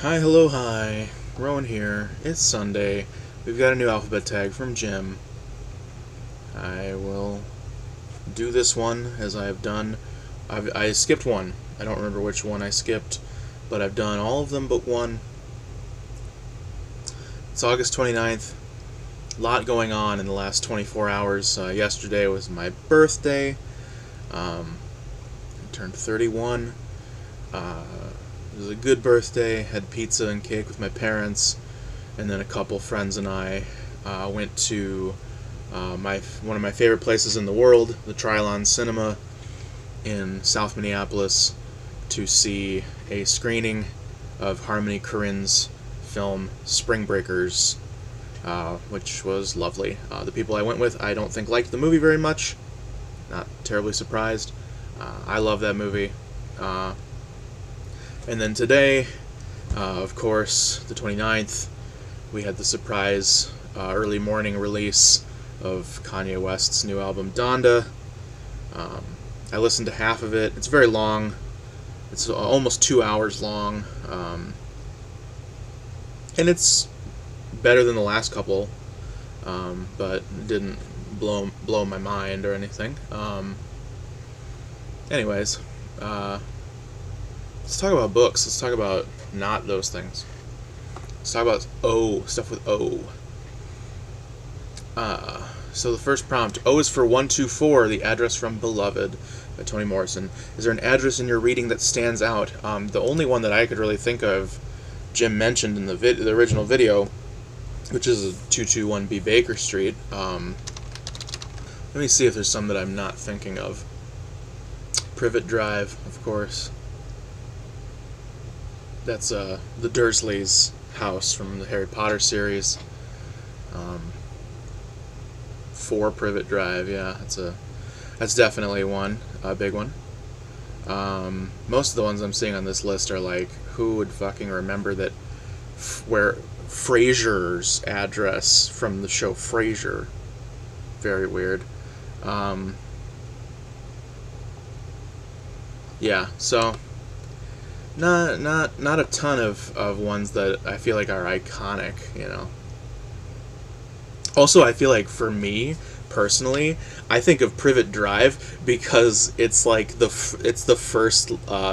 Hi, hello, hi. Rowan here. It's Sunday. We've got a new alphabet tag from Jim. I will do this one as I have done. I skipped one. I don't remember which one I skipped, but I've done all of them but one. It's August 29th. A lot going on in the last 24 hours. Yesterday was my birthday. I turned 31. It was a good birthday. Had pizza and cake with my parents, and then a couple friends and I went to one of my favorite places in the world, the Trilon Cinema in South Minneapolis, to see a screening of Harmony Korine's film Spring Breakers, which was lovely. The people I went with, I don't think liked the movie very much. Not terribly surprised. I love that movie. And then today, of course, the 29th, we had the surprise early morning release of Kanye West's new album, Donda. I listened to half of it. It's very long. It's almost 2 hours long. And it's better than the last couple, but it didn't blow my mind or anything. Anyways, let's talk about books. Let's talk about not those things. Let's talk about stuff with O. So the first prompt, O is for 124, the address from Beloved by Toni Morrison. Is there an address in your reading that stands out? The only one that I could really think of, Jim mentioned in the original video, which is 221B Baker Street. Let me see if there's some that I'm not thinking of. Privet Drive, of course. That's the Dursleys' house from the Harry Potter series. 4 Privet Drive, yeah, that's definitely one, a big one. Most of the ones I'm seeing on this list are like, who would fucking remember that where Frasier's address from the show Frasier? Very weird. Yeah, so not a ton of ones that I feel like are iconic, you know. Also, I feel like for me personally, I think of Privet Drive because it's like it's the first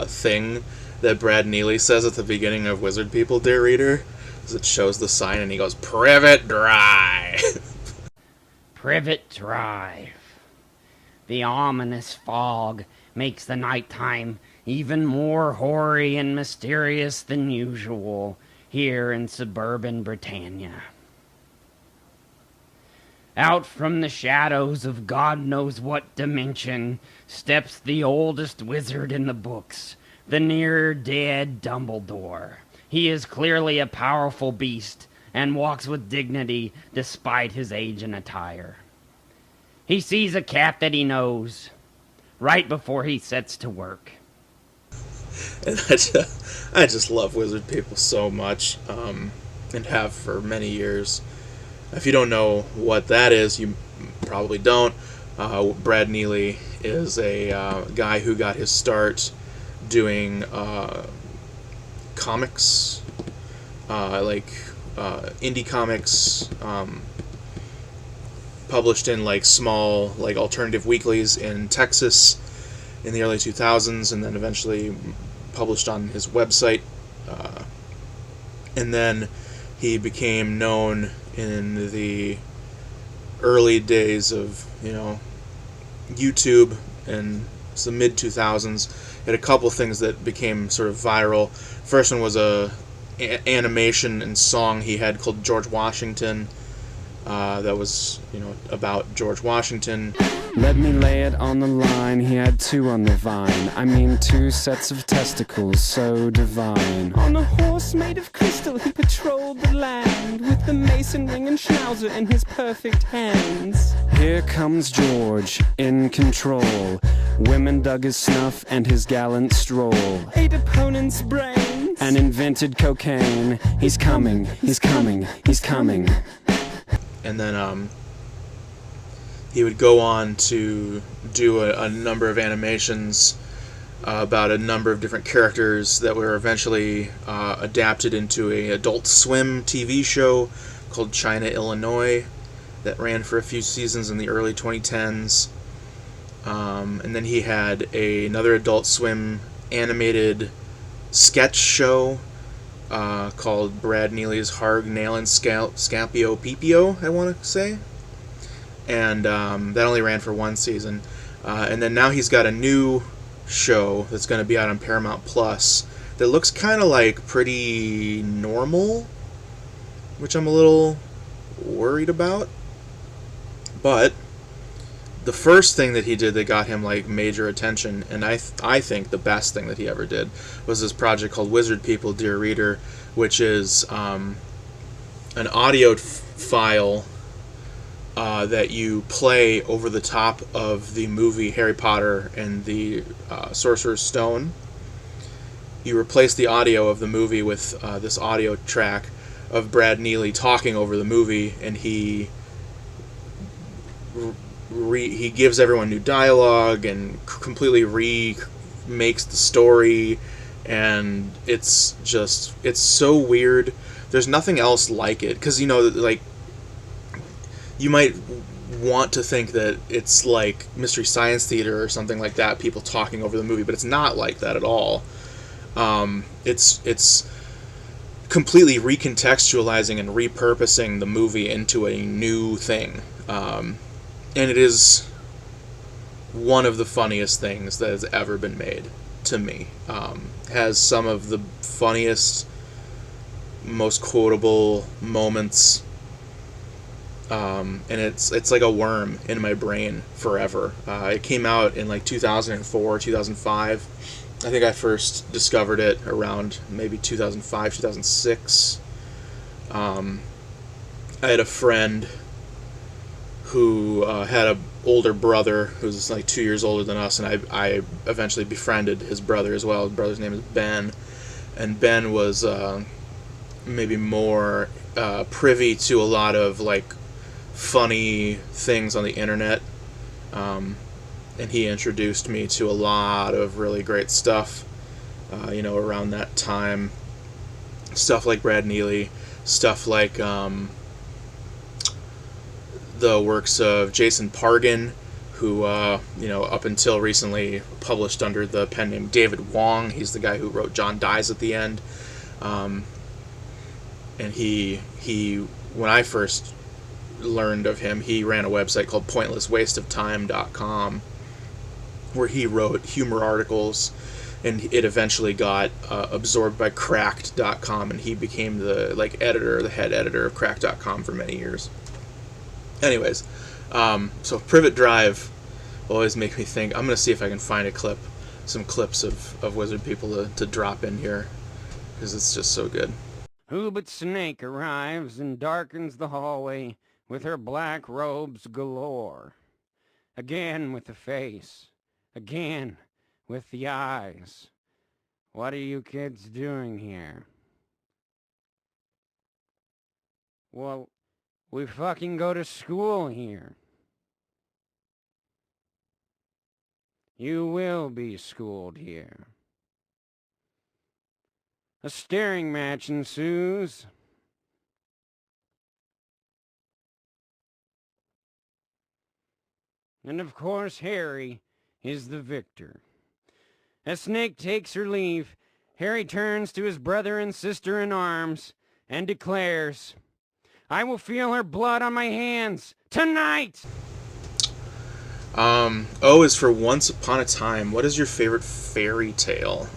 thing that Brad Neely says at the beginning of Wizard People, Dear Reader, as it shows the sign and he goes, Privet Drive. Privet Drive. The ominous fog makes the nighttime even more hoary and mysterious than usual here in suburban Britannia. Out from the shadows of God knows what dimension steps the oldest wizard in the books, the near-dead Dumbledore. He is clearly a powerful beast and walks with dignity despite his age and attire. He sees a cat that he knows right before he sets to work. And I just love Wizard People so much, and have for many years. If you don't know what that is, you probably don't. Brad Neely is a guy who got his start doing comics, indie comics, published in like small alternative weeklies in Texas in the early 2000s, and then eventually published on his website. And then he became known in the early days of, YouTube and the mid-2000s. He had a couple things that became sort of viral. First one was a animation and song he had called George Washington, that was, about George Washington. Let me lay it on the line, he had 2 on the vine. I mean 2 sets of testicles so divine. On a horse made of crystal he patrolled the land, with the mason ring and schnauzer in his perfect hands. Here comes George, in control. Women dug his snuff and his gallant stroll. 8 opponents' brains and invented cocaine. He's coming, he's coming, he's coming. And then he would go on to do a number of animations about a number of different characters that were eventually adapted into a Adult Swim TV show called China, Illinois, that ran for a few seasons in the early 2010s. And then he had another Adult Swim animated sketch show called Brad Neely's Harg, Nail, and Scampio Pipio, I want to say. And that only ran for one season. And then now he's got a new show that's going to be out on Paramount Plus that looks kind of like Pretty Normal, which I'm a little worried about. But the first thing that he did that got him like major attention, and I think the best thing that he ever did, was this project called Wizard People, Dear Reader, which is an audio file that you play over the top of the movie Harry Potter and the Sorcerer's Stone. You replace the audio of the movie with this audio track of Brad Neely talking over the movie, and he gives everyone new dialogue and completely remakes the story, and it's so weird. There's nothing else like it, because like, you might want to think that it's like Mystery Science Theater or something like that, people talking over the movie, but it's not like that at all. It's completely recontextualizing and repurposing the movie into a new thing. And it is one of the funniest things that has ever been made, to me. Has some of the funniest, most quotable moments, and it's like a worm in my brain forever. It came out in like 2004, 2005. I think I first discovered it around maybe 2005, 2006. I had a friend who had an older brother who was like 2 years older than us, and I eventually befriended his brother as well. His brother's name is Ben, and Ben was maybe more privy to a lot of like funny things on the internet, and he introduced me to a lot of really great stuff around that time. Stuff like Brad Neely, stuff like the works of Jason Pargin, who up until recently published under the pen name David Wong. He's the guy who wrote John Dies at the End, and he when I first learned of him, he ran a website called pointlesswasteoftime.com, where he wrote humor articles, and it eventually got absorbed by cracked.com, and he became the head editor of cracked.com for many years. Anyways, so Privet Drive always makes me think. I'm going to see if I can find some clips of Wizard People to drop in here, because it's just so good. Who but Snake arrives and darkens the hallway with her black robes galore. Again with the face, again with the eyes. What are you kids doing here? Well, we fucking go to school here. You will be schooled here. A staring match ensues. And of course Harry is the victor. As Snake takes her leave, Harry turns to his brother and sister in arms and declares, "I will feel her blood on my hands tonight!" O is for Once Upon a Time. What is your favorite fairy tale?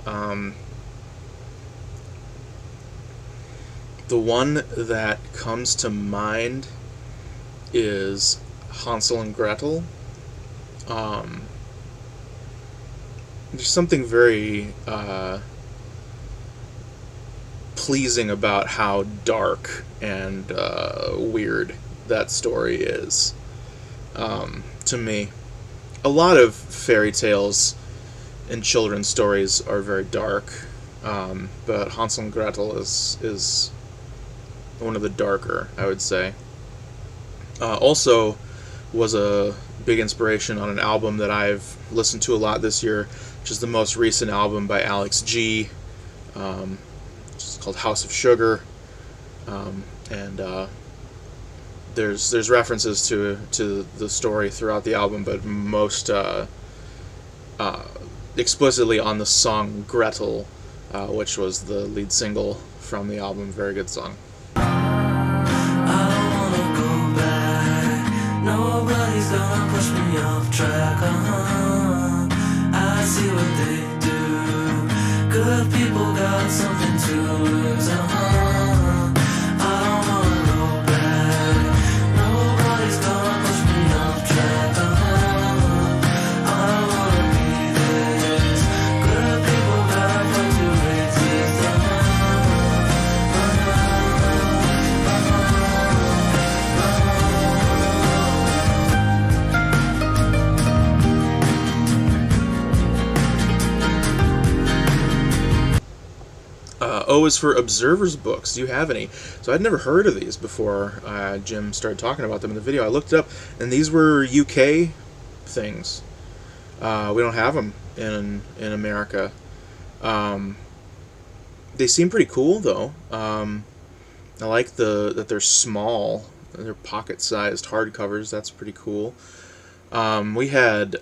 The one that comes to mind is Hansel and Gretel. There's something very pleasing about how dark and weird that story is, to me. A lot of fairy tales and children's stories are very dark, but Hansel and Gretel is one of the darker, I would say. Also was a big inspiration on an album that I've listened to a lot this year which is the most recent album by Alex G. It's called House of Sugar, and there's references to the story throughout the album, but most explicitly on the song Gretel, which was the lead single from the album. Very good song. Nobody's gonna push me off track, I see what they do. Good people got something to lose, I don't wanna go back. Nobody's gonna push me off track, I don't wanna be this. Good people got what to resist, O is for Observer's Books. Do you have any? So I'd never heard of these before Jim started talking about them in the video. I looked it up, and these were UK things. We don't have them in America. They seem pretty cool, though. I like that they're small. They're pocket-sized hardcovers. That's pretty cool. We had,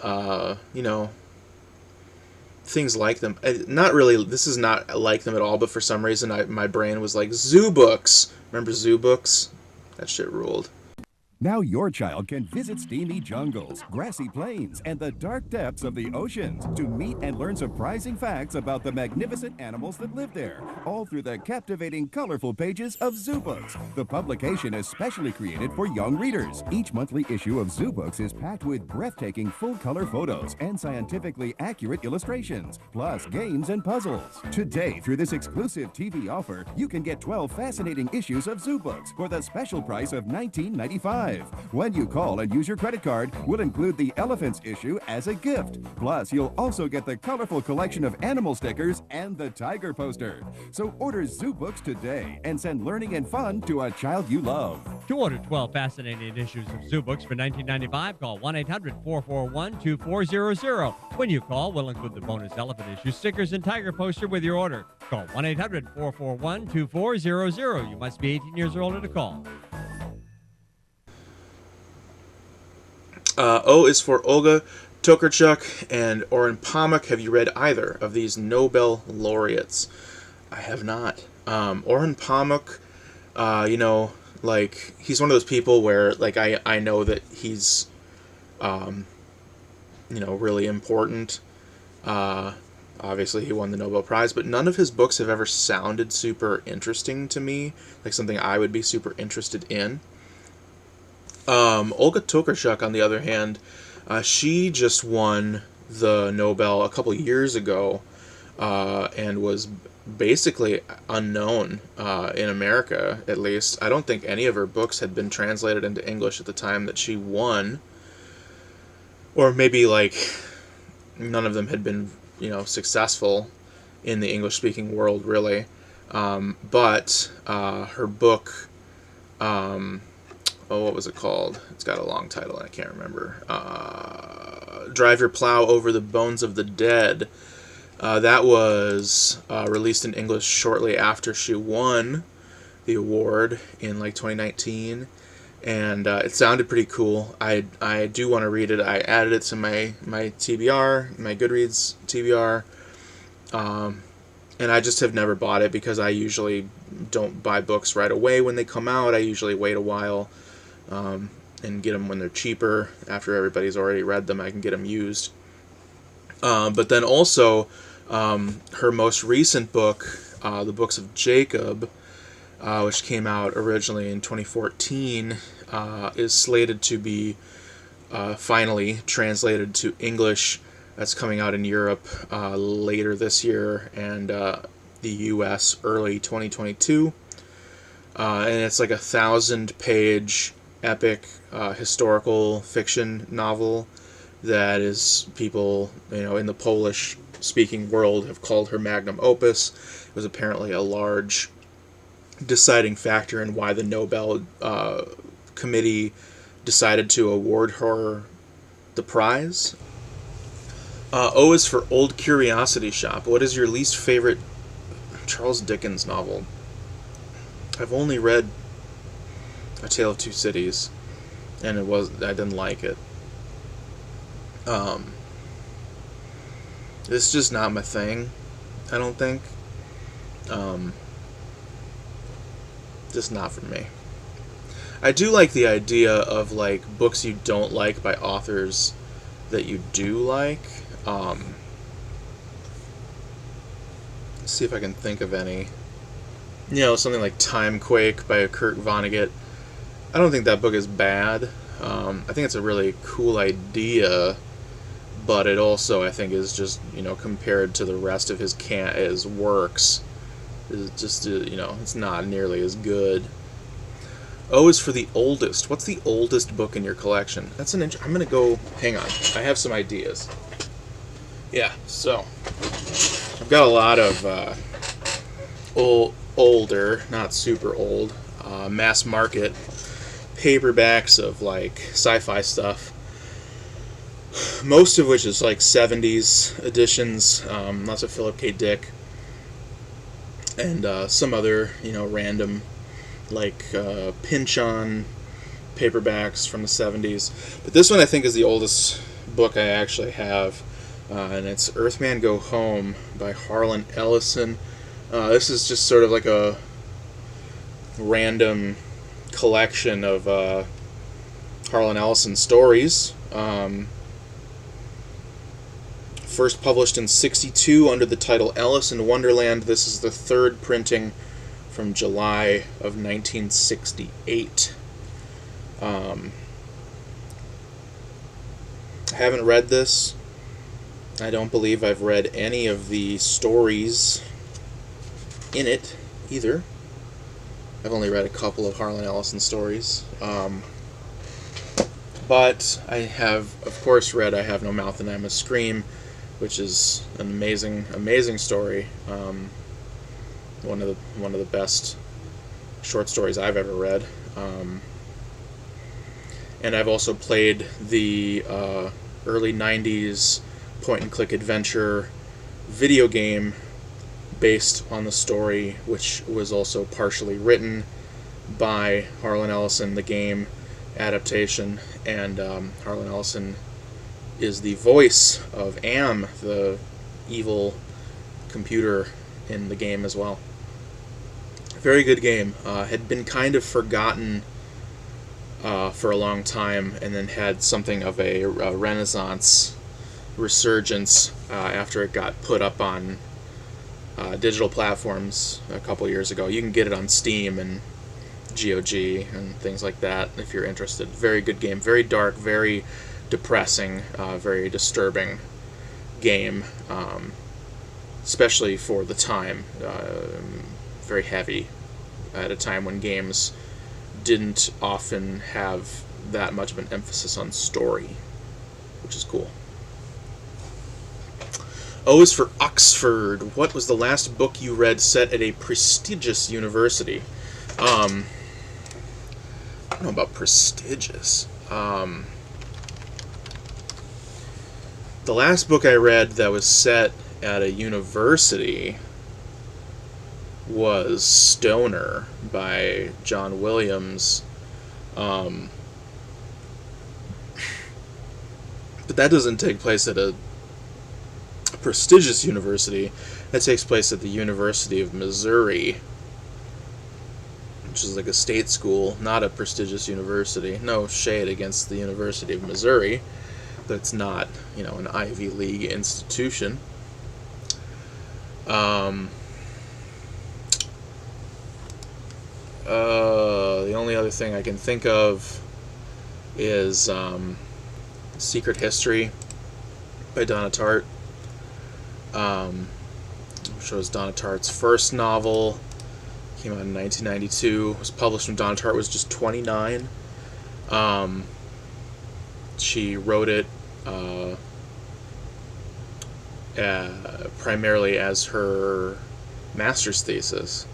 things like them. Not really, this is not like them at all, but for some reason my brain was like, Zoo Books. Remember Zoo Books? That shit ruled. Now your child can visit steamy jungles, grassy plains, and the dark depths of the oceans to meet and learn surprising facts about the magnificent animals that live there, all through the captivating, colorful pages of Zoo Books. The publication is specially created for young readers. Each monthly issue of Zoo Books is packed with breathtaking full-color photos and scientifically accurate illustrations, plus games and puzzles. Today, through this exclusive TV offer, you can get 12 fascinating issues of Zoo Books for the special price of $19.95. When you call and use your credit card, we'll include the Elephants issue as a gift. Plus, you'll also get the colorful collection of animal stickers and the tiger poster. So order Zoo Books today and send learning and fun to a child you love. To order 12 fascinating issues of Zoo Books for $19.95, call 1-800-441-2400. When you call, we'll include the bonus elephant issue, stickers, and tiger poster with your order. Call 1-800-441-2400. You must be 18 years or older to call. O is for Olga, Tokarczuk, and Orhan Pamuk. Have you read either of these Nobel laureates? I have not. Orhan Pamuk, he's one of those people where, I know that he's, really important. Obviously, he won the Nobel Prize, but none of his books have ever sounded super interesting to me, like something I would be super interested in. Olga Tokarczuk, on the other hand, she just won the Nobel a couple years ago, and was basically unknown in America, at least. I don't think any of her books had been translated into English at the time that she won, or maybe none of them had been, successful in the English-speaking world, really. But her book, what was it called? It's got a long title and I can't remember. Drive Your Plow Over the Bones of the Dead. That was released in English shortly after she won the award in 2019, and it sounded pretty cool. I do want to read it. I added it to my TBR, my Goodreads TBR, and I just have never bought it because I usually don't buy books right away when they come out. I usually wait a while and get them when they're cheaper. After everybody's already read them, I can get them used. But then also, her most recent book, The Books of Jacob, which came out originally in 2014, is slated to be finally translated to English. That's coming out in Europe later this year, and the US early 2022. And it's like a 1,000-page epic historical fiction novel that is, people in the Polish-speaking world have called her magnum opus. It was apparently a large deciding factor in why the Nobel committee decided to award her the prize. O is for Old Curiosity Shop. What is your least favorite Charles Dickens novel? I've only read A Tale of Two Cities, and I didn't like it. It's just not my thing, I don't think. Just not for me. I do like the idea of like books you don't like by authors that you do like. Let's see if I can think of any. Something like Timequake by Kurt Vonnegut. I don't think that book is bad. I think it's a really cool idea, but it also, I think, is just, compared to the rest of his works, is just, it's not nearly as good. O is for the oldest. What's the oldest book in your collection? I'm going to go, hang on, I have some ideas. Yeah, so, I've got a lot of older, not super old, mass market paperbacks of like sci-fi stuff, most of which is like 70s editions, lots of Philip K. Dick, and some other, random like pinch-on paperbacks from the 70s. But this one I think is the oldest book I actually have, and it's Earthman Go Home by Harlan Ellison. This is just sort of like a random collection of Harlan Ellison stories. First published in '62 under the title Alice in Wonderland. This is the third printing from July of 1968. I haven't read this. I don't believe I've read any of the stories in it either. I've only read a couple of Harlan Ellison stories. But I have, of course, read I Have No Mouth and I Must Scream, which is an amazing, amazing story. One of the best short stories I've ever read. And I've also played the early 90s point-and-click adventure video game based on the story, which was also partially written by Harlan Ellison, the game adaptation, and Harlan Ellison is the voice of Am, the evil computer in the game as well. Very good game. Had been kind of forgotten for a long time, and then had something of a renaissance resurgence after it got put up on digital platforms a couple years ago. You can get it on Steam and GOG and things like that if you're interested. Very good game. Very dark, very depressing, very disturbing game, especially for the time. Very heavy at a time when games didn't often have that much of an emphasis on story, which is cool. O is for Oxford. What was the last book you read set at a prestigious university? I don't know about prestigious. The last book I read that was set at a university was Stoner by John Williams. But that doesn't take place at a prestigious university. That takes place at the University of Missouri, which is like a state school, not a prestigious university. No shade against the University of Missouri, but it's not, an Ivy League institution. The only other thing I can think of is Secret History by Donna Tartt. Which was Donna Tartt's first novel. Came out in 1992. Was published when Donna Tartt was just 29. She wrote it primarily as her master's thesis.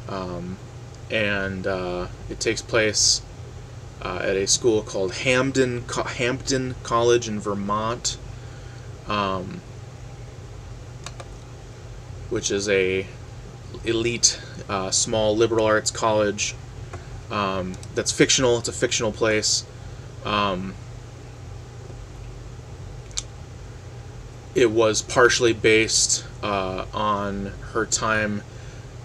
And it takes place at a school called Hampden College in Vermont. which is a elite small liberal arts college that's fictional. It's a fictional place. It was partially based on her time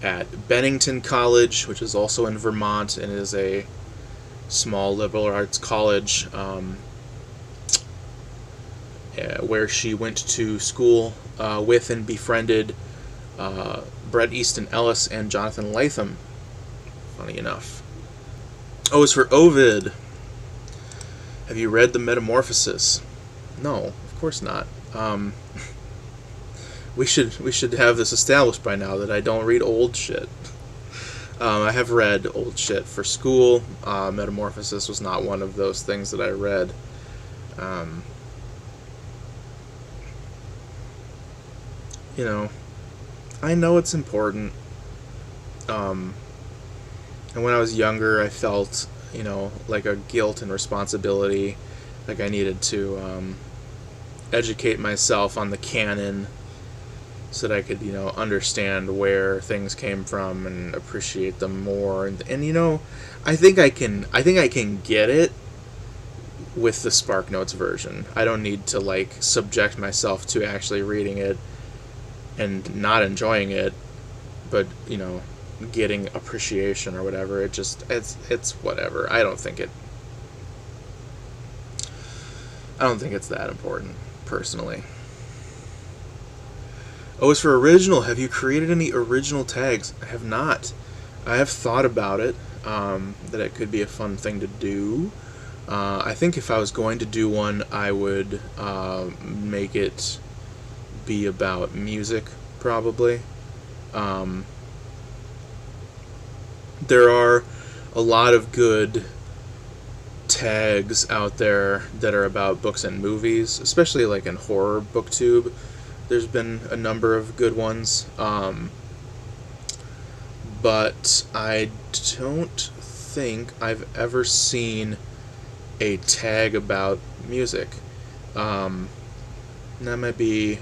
at Bennington College, which is also in Vermont, and is a small liberal arts college where she went to school with and befriended Bret Easton Ellis and Jonathan Lethem, funny enough. O is for Ovid. Have you read the Metamorphoses? No, of course not. We should have this established by now that I don't read old shit. I have read old shit for school. Metamorphosis was not one of those things that I read. You know, I know it's important. And when I was younger, I felt, like a guilt and responsibility, like I needed to educate myself on the canon so that I could, understand where things came from and appreciate them more. And I think I can get it with the SparkNotes version. I don't need to subject myself to actually reading it and not enjoying it, but getting appreciation or whatever. It's whatever. I don't think it's that important, personally. O is for original. Have you created any original tags? I have not. I have thought about it, that it could be a fun thing to do. I think if I was going to do one, I would make it be about music, probably. There are a lot of good tags out there that are about books and movies, especially in horror booktube. There's been a number of good ones, but I don't think I've ever seen a tag about music. That might be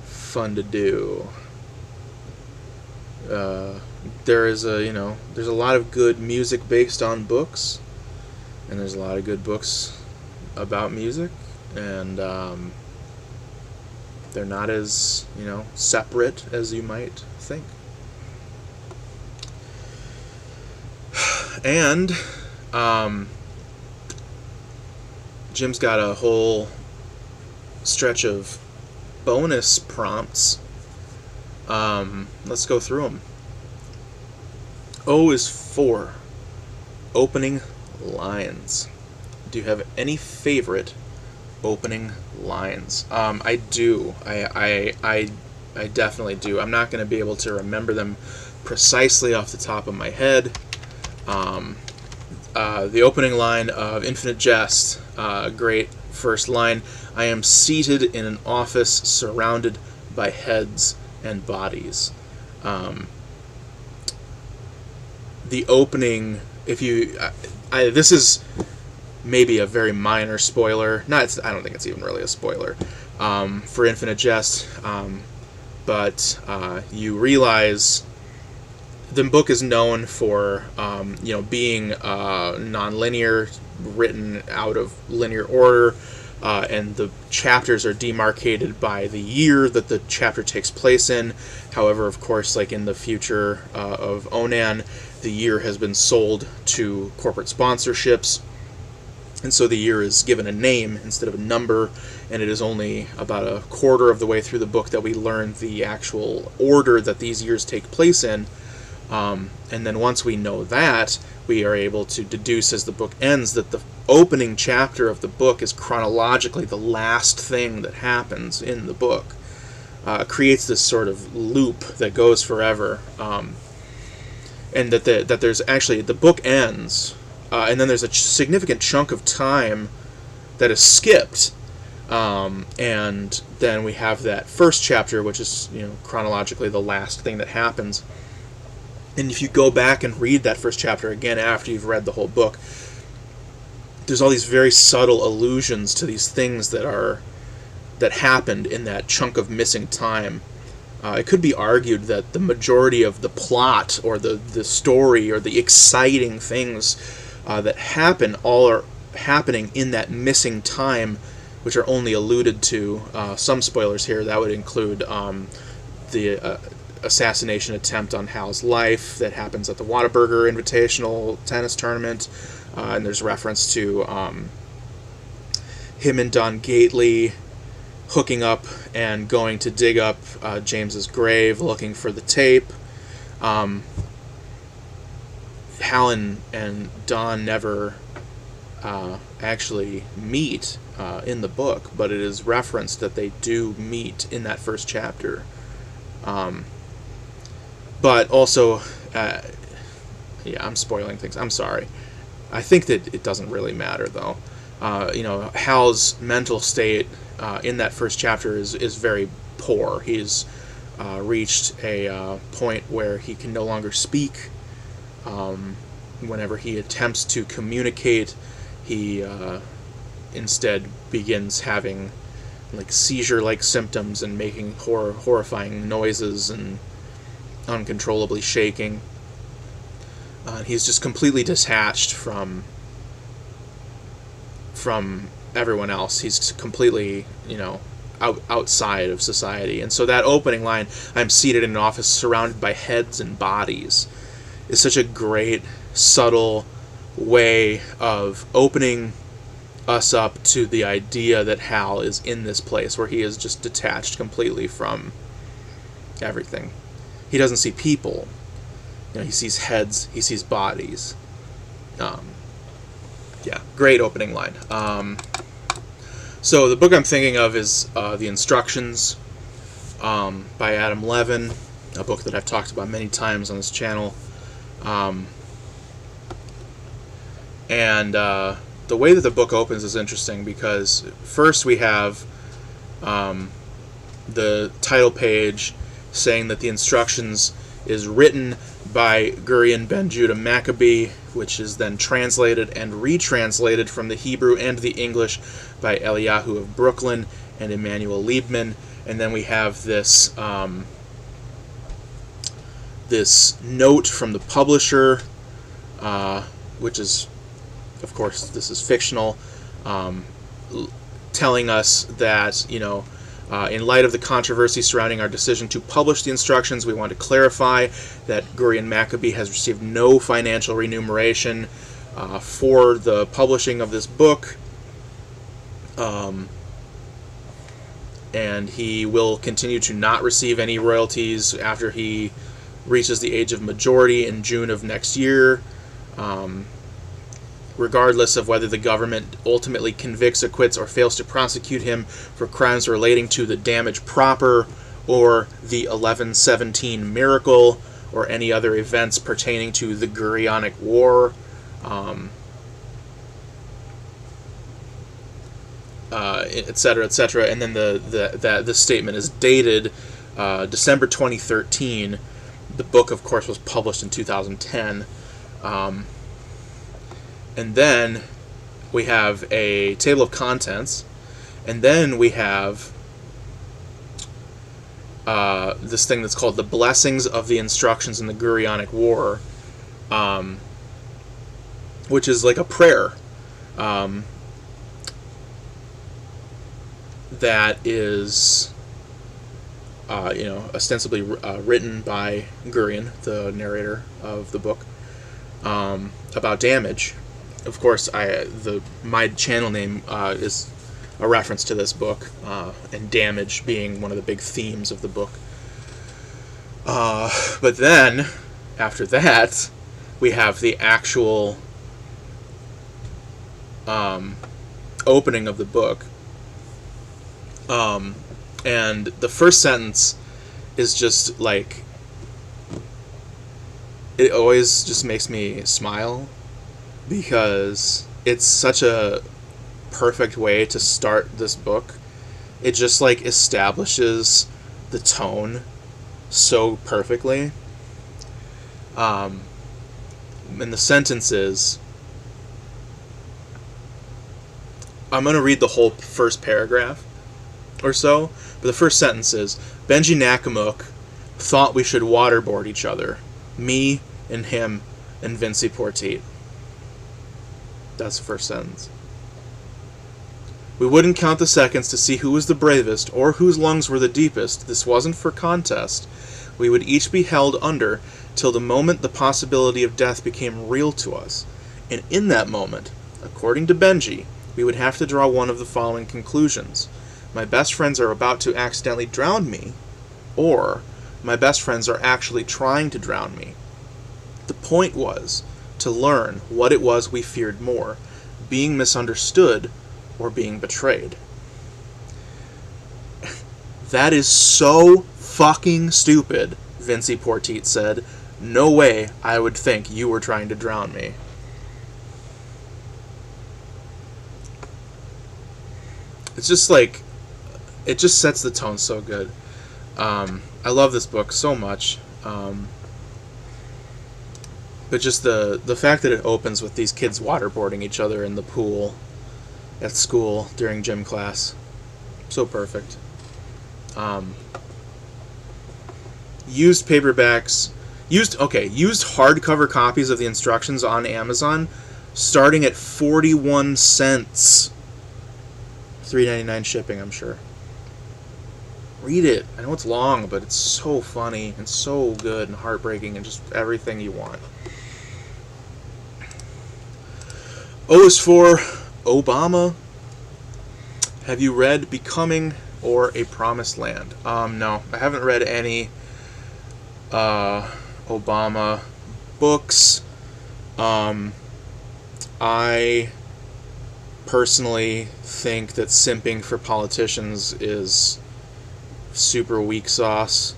fun to do. There's a lot of good music based on books, and there's a lot of good books about music, and they're not as separate as you might think. And Jim's got a whole stretch of bonus prompts. Let's go through them. O is for opening lines. Do you have any favorite opening lines? I do. I definitely do. I'm not going to be able to remember them precisely off the top of my head. The opening line of Infinite Jest, great first line. I am seated in an office surrounded by heads and bodies. The opening, this is maybe a very minor spoiler. I don't think it's even really a spoiler for Infinite Jest, but you realize the book is known for being non-linear, written out of linear order, and the chapters are demarcated by the year that the chapter takes place in. However, of course, in the future of Onan, the year has been sold to corporate sponsorships, and so the year is given a name instead of a number, and it is only about a quarter of the way through the book that we learn the actual order that these years take place in. And then once we know that, we are able to deduce as the book ends that the opening chapter of the book is chronologically the last thing that happens in the book. Creates this sort of loop that goes forever. And that there's actually, the book ends, and then there's a significant chunk of time that is skipped. And then we have that first chapter, which is chronologically the last thing that happens. And if you go back and read that first chapter again after you've read the whole book, there's all these very subtle allusions to these things that are that happened in that chunk of missing time. It could be argued that the majority of the plot or the story or the exciting things that happen all are happening in that missing time, which are only alluded to. Some spoilers here. That would include the assassination attempt on Hal's life that happens at the Whataburger Invitational tennis tournament, and there's reference to him and Don Gately hooking up and going to dig up James's grave, looking for the tape. Hal and Don never actually meet in the book, but it is referenced that they do meet in that first chapter. But also, I'm spoiling things. I'm sorry. I think that it doesn't really matter, though. Hal's mental state in that first chapter is very poor. He's reached a point where he can no longer speak. Whenever he attempts to communicate, he instead begins having like seizure-like symptoms and making horrifying noises and uncontrollably shaking. He's just completely detached from everyone else. He's completely, outside of society. And so that opening line, "I'm seated in an office surrounded by heads and bodies," is such a great, subtle way of opening us up to the idea that Hal is in this place where he is just detached completely from everything. He doesn't see people. He sees heads, he sees bodies. Great opening line. So the book I'm thinking of is The Instructions by Adam Levin, a book that I've talked about many times on this channel. And the way that the book opens is interesting because first we have the title page saying that The Instructions is written by Gurion Ben Judah Maccabee, which is then translated and retranslated from the Hebrew and the English by Eliyahu of Brooklyn and Emmanuel Liebman. And then we have this this note from the publisher, which is, of course, this is fictional, telling us that, in light of the controversy surrounding our decision to publish the instructions, we want to clarify that Gurion Maccabee has received no financial remuneration for the publishing of this book, and he will continue to not receive any royalties after he reaches the age of majority in June of next year, regardless of whether the government ultimately convicts, acquits, or fails to prosecute him for crimes relating to the damage proper or the 1117 miracle or any other events pertaining to the Gurionic War, etc., etc. And then this statement is dated December 2013. The book, of course, was published in 2010. And then we have a table of contents, and then we have this thing that's called the Blessings of the Instructions in the Gurionic War, which is like a prayer that is ostensibly written by Gurion, the narrator of the book, about damage. Of course, my channel name is a reference to this book, and damage being one of the big themes of the book. But then, after that, we have the actual opening of the book. And the first sentence is just like, it always just makes me smile, because it's such a perfect way to start this book. It just like establishes the tone so perfectly. And the sentence is, I'm going to read the whole first paragraph, or so. But the first sentence is, Benji Nakamuk thought we should waterboard each other. Me and him and Vinci Portit. That's the first sentence. We wouldn't count the seconds to see who was the bravest or whose lungs were the deepest. This wasn't for contest. We would each be held under till the moment the possibility of death became real to us. And in that moment, according to Benji, we would have to draw one of the following conclusions. My best friends are about to accidentally drown me, or my best friends are actually trying to drown me. The point was to learn what it was we feared more, being misunderstood or being betrayed. That is so fucking stupid, Vinci Portit said. No way I would think you were trying to drown me. It's just like, it just sets the tone so good. I love this book so much. But just the fact that it opens with these kids waterboarding each other in the pool at school during gym class. So perfect. Used paperbacks, used hardcover copies of the instructions on Amazon, starting at 41 cents. $3.99 shipping, I'm sure. Read it. I know it's long, but it's so funny and so good and heartbreaking and just everything you want. O is for Obama. Have you read Becoming or A Promised Land? No, I haven't read any Obama books. I personally think that simping for politicians is super weak sauce.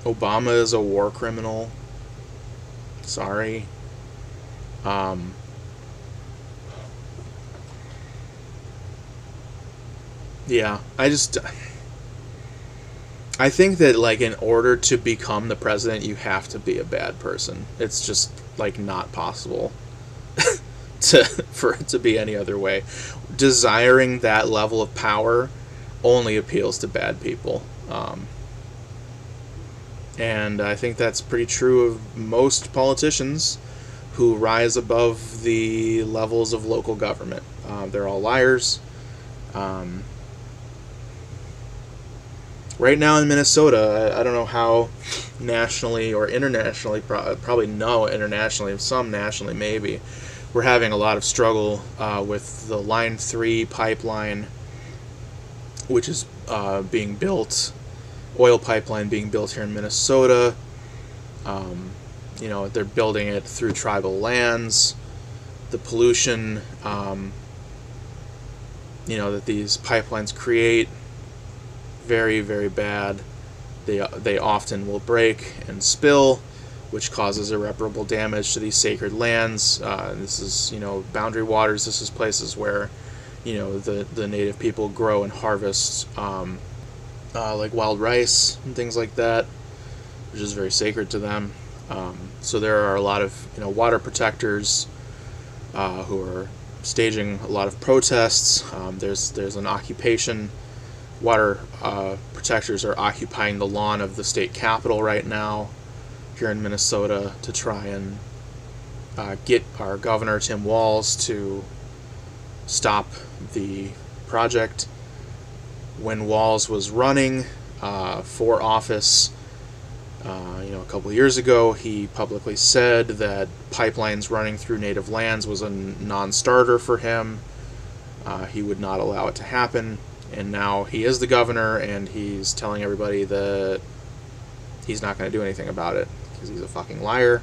Obama is a war criminal. Sorry. Yeah, I think that, like, in order to become the president, you have to be a bad person. It's just, like, not possible for it to be any other way. Desiring that level of power only appeals to bad people. And I think that's pretty true of most politicians who rise above the levels of local government. They're all liars. Right now in Minnesota, I don't know how nationally or internationally, probably no internationally, some nationally maybe, we're having a lot of struggle with the Line 3 pipeline, which is being built, oil pipeline being built here in Minnesota. They're building it through tribal lands. The pollution, that these pipelines create, very, very bad. They often will break and spill, which causes irreparable damage to these sacred lands. This is, boundary waters. This is places where, the native people grow and harvest, like wild rice and things like that, which is very sacred to them. So there are a lot of, water protectors who are staging a lot of protests. There's an occupation. Water protectors are occupying the lawn of the state capitol right now here in Minnesota to try and get our governor, Tim Walz, to stop the project. When Walz was running for office, a couple of years ago, he publicly said that pipelines running through native lands was a non-starter for him. He would not allow it to happen. And now he is the governor, and he's telling everybody that he's not going to do anything about it because he's a fucking liar.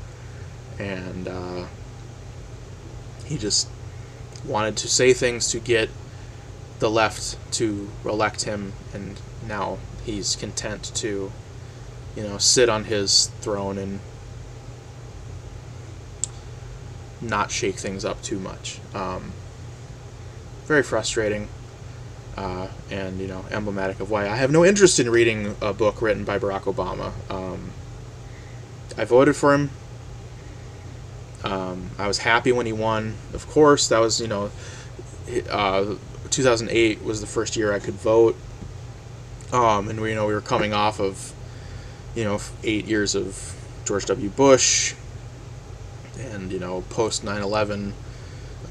And he just wanted to say things to get the left to elect him, and now he's content to, sit on his throne and not shake things up too much. Very frustrating. And emblematic of why I have no interest in reading a book written by Barack Obama. I voted for him. I was happy when he won. Of course, that was, 2008 was the first year I could vote. And we were coming off of, 8 years of George W. Bush and, post 9/11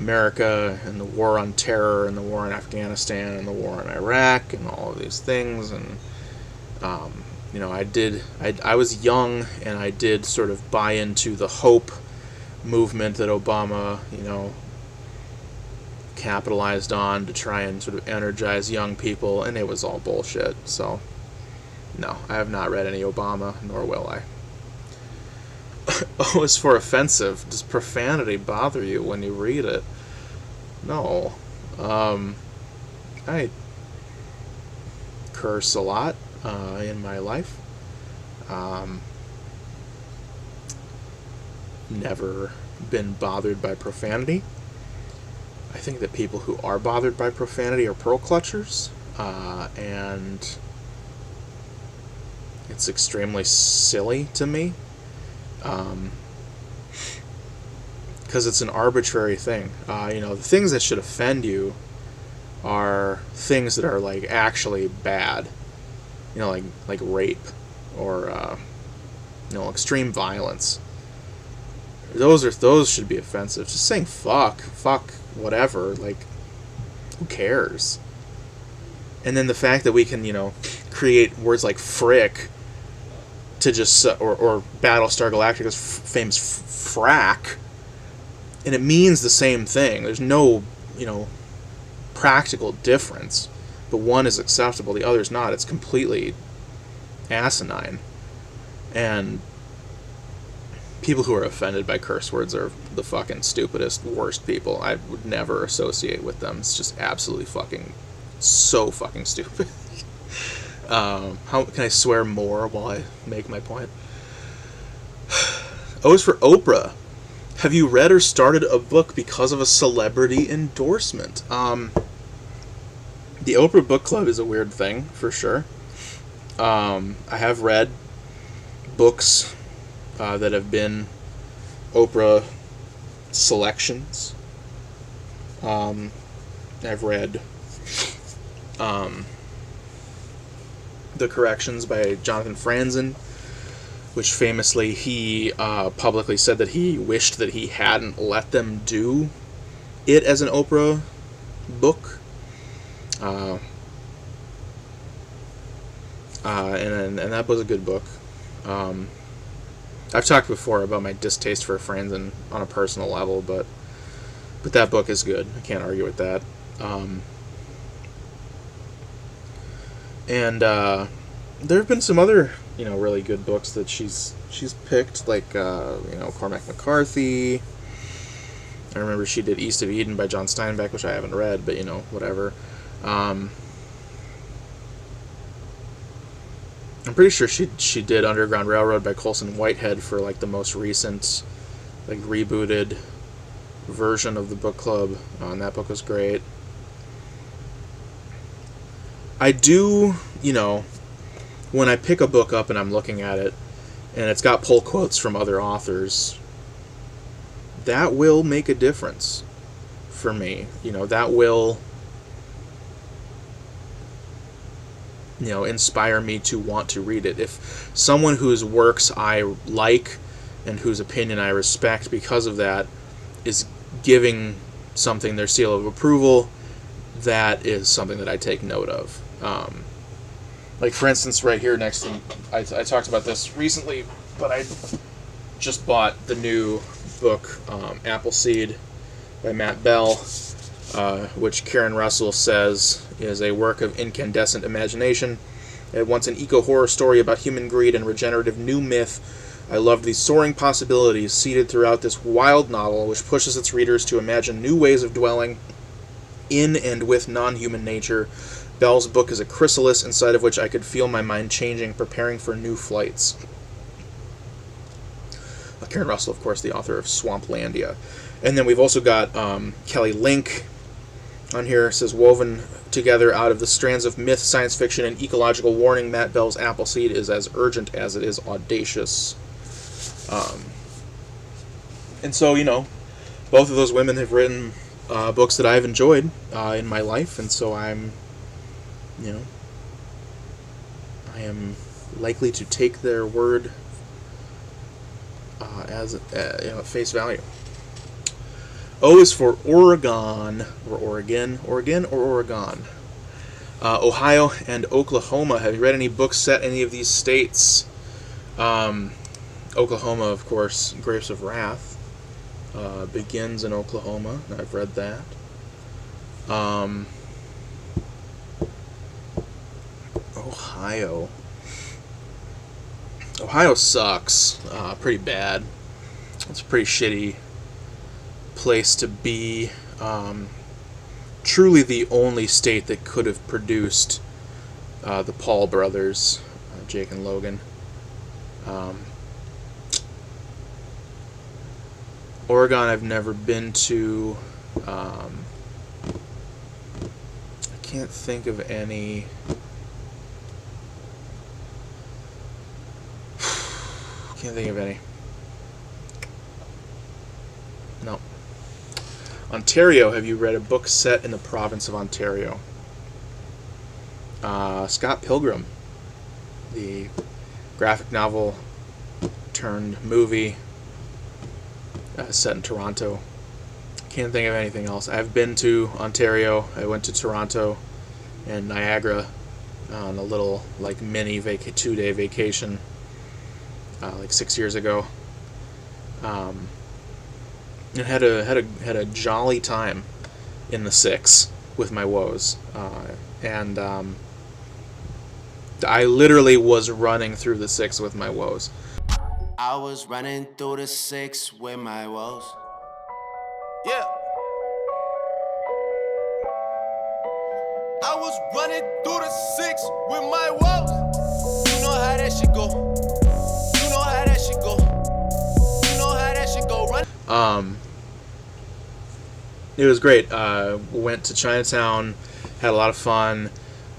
America and the war on terror and the war in Afghanistan and the war in Iraq and all of these things. And, I was young, and I did sort of buy into the hope movement that Obama, capitalized on to try and sort of energize young people, and it was all bullshit. So, no, I have not read any Obama, nor will I. Oh, as for offensive, does profanity bother you when you read it? No. I curse a lot in my life. Never been bothered by profanity. I think that people who are bothered by profanity are pearl clutchers, and it's extremely silly to me, because it's an arbitrary thing. The things that should offend you are things that are like actually bad, like rape or extreme violence. Those should be offensive. Just saying fuck, whatever, like, who cares? And then the fact that we can, create words like frick to just, or Battlestar Galactica's famous frack, and it means the same thing. There's no, practical difference, but one is acceptable, the other's not. It's completely asinine. And people who are offended by curse words are the fucking stupidest, worst people. I would never associate with them. It's just absolutely so fucking stupid. How can I swear more while I make my point? O is for Oprah. Have you read or started a book because of a celebrity endorsement? The Oprah Book Club is a weird thing, for sure. I have read books that have been Oprah selections. I've read The Corrections by Jonathan Franzen, which famously he publicly said that he wished that he hadn't let them do it as an Oprah book. And that was a good book. I've talked before about my distaste for Franzen on a personal level, but that book is good. I can't argue with that. And there have been some other, really good books that she's picked, like Cormac McCarthy. I remember she did East of Eden by John Steinbeck, which I haven't read, but whatever. I'm pretty sure she did Underground Railroad by Colson Whitehead for like the most recent, like, rebooted version of the book club, and that book was great. I do, when I pick a book up and I'm looking at it, and it's got pull quotes from other authors, that will make a difference for me. That will, inspire me to want to read it. If someone whose works I like and whose opinion I respect because of that is giving something their seal of approval, that is something that I take note of. Like, for instance, right here next to me, I talked about this recently, but I just bought the new book, Appleseed by Matt Bell, which Karen Russell says is a work of incandescent imagination. At once an eco-horror story about human greed and regenerative new myth, I loved the soaring possibilities seeded throughout this wild novel, which pushes its readers to imagine new ways of dwelling in and with non-human nature. Bell's book is a chrysalis inside of which I could feel my mind changing, preparing for new flights. Karen Russell, of course, the author of Swamplandia. And then we've also got Kelly Link on here. It says, woven together out of the strands of myth, science fiction, and ecological warning, Matt Bell's Appleseed is as urgent as it is audacious. And so, both of those women have written books that I've enjoyed in my life, and so I am likely to take their word as at face value. O is for Oregon, or Oregon, Oregon or Oregon. Ohio and Oklahoma. Have you read any books set in any of these states? Oklahoma, of course, Grapes of Wrath begins in Oklahoma. I've read that. Ohio. Ohio sucks. Pretty bad. It's a pretty shitty place to be. Truly the only state that could have produced the Paul brothers, Jake and Logan. Oregon I've never been to. I can't think of any. Can't think of any. No. Ontario. Have you read a book set in the province of Ontario? Scott Pilgrim, the graphic novel turned movie set in Toronto. Can't think of anything else. I've been to Ontario. I went to Toronto and Niagara on a little mini 2-day vacation 6 years ago. And had a jolly time in the 6 with my woes. And I literally was running through the 6 with my woes. I was running through the 6 with my woes. Yeah. I was running through the 6 with my woes. You know how that shit go. You know how that shit go. You know how that shit go. Run. It was great. Went to Chinatown, had a lot of fun.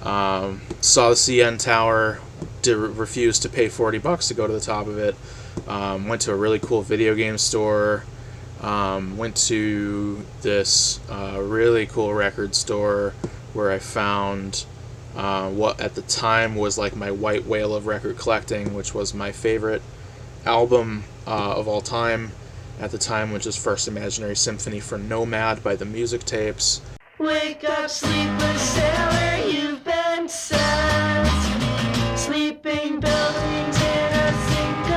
Saw the CN Tower. Refused to pay $40 to go to the top of it. Went to a really cool video game store. Went to this really cool record store where I found what at the time was my white whale of record collecting, which was my favorite album of all time at the time, which is First Imaginary Symphony for Nomad by the Music Tapes. Wake up, sleepless sailor, you've been sent. Sleeping buildings in a single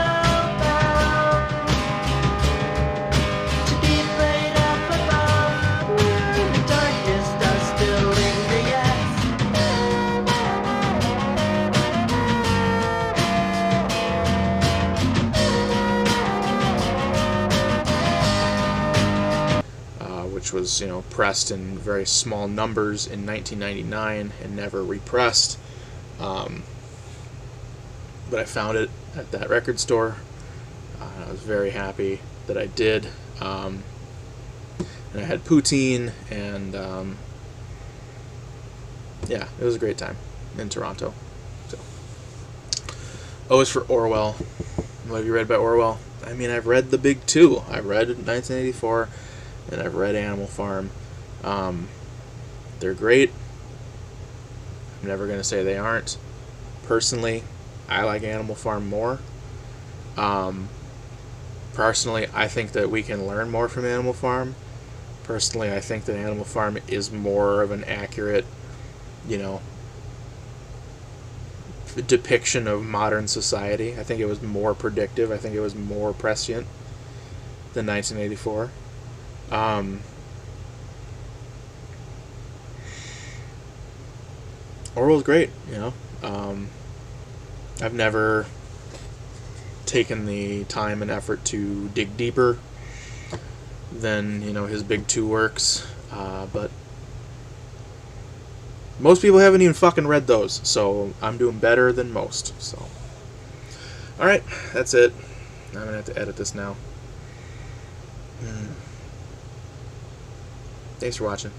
bound. To be played up above, where the darkness does still linger yet. Which was, pressed in very small numbers in 1999 and never repressed. But I found it at that record store. I was very happy that I did. And I had poutine, and yeah, it was a great time in Toronto. So, O is for Orwell. What have you read by Orwell? I mean, I've read The Big Two. I've read 1984. And I've read Animal Farm. They're great. I'm never going to say they aren't. Personally, I like Animal Farm more. Personally, I think that we can learn more from Animal Farm. Personally, I think that Animal Farm is more of an accurate, depiction of modern society. I think it was more predictive. I think it was more prescient than 1984. Orwell's great, I've never taken the time and effort to dig deeper than, his Big Two works, but most people haven't even fucking read those, so I'm doing better than most, so. Alright, that's it. I'm gonna have to edit this now. Thanks for watching.